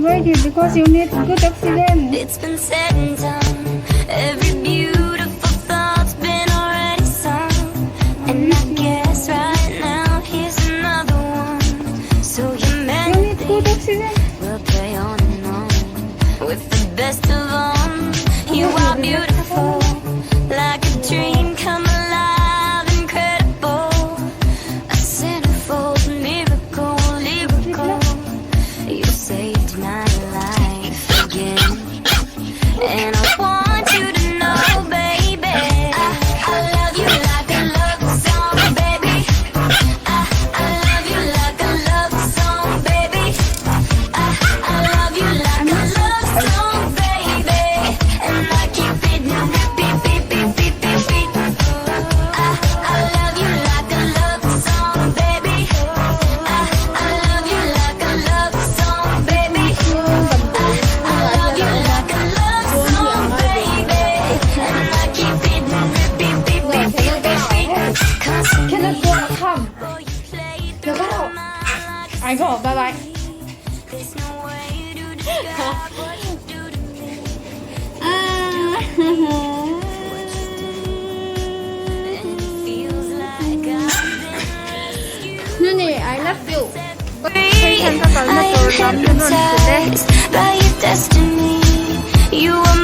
ready because you need good oxygen. It's been said and done. Every beautiful thought's been already sung. And I guess right now here's another one. So you You meant need good oxygen. we'll play on and on with the best of them. You are beautiful, like a dream come alive, incredible. A centerfold miracle, lyrical. You saved my life again, and I want you to know, baby, I love you like a love song, baby. I love you like a love song, baby. I love you like a love song, baby. And I keep beating, beat, beat, beat, beat, beat, beat. I love you like a love song, baby. I love you like a love song, baby. I love you like a love song, baby. And I keep beating, beat, beat, beat, beat, beat, beat. 'Cause Cannot go and come. boy, you played Được with không? my mind like I go. Bye bye. there's no way to describe what you do to me. And it feels like I've been rescued. Nuni, I love you. I am hypnotized by your destiny. You are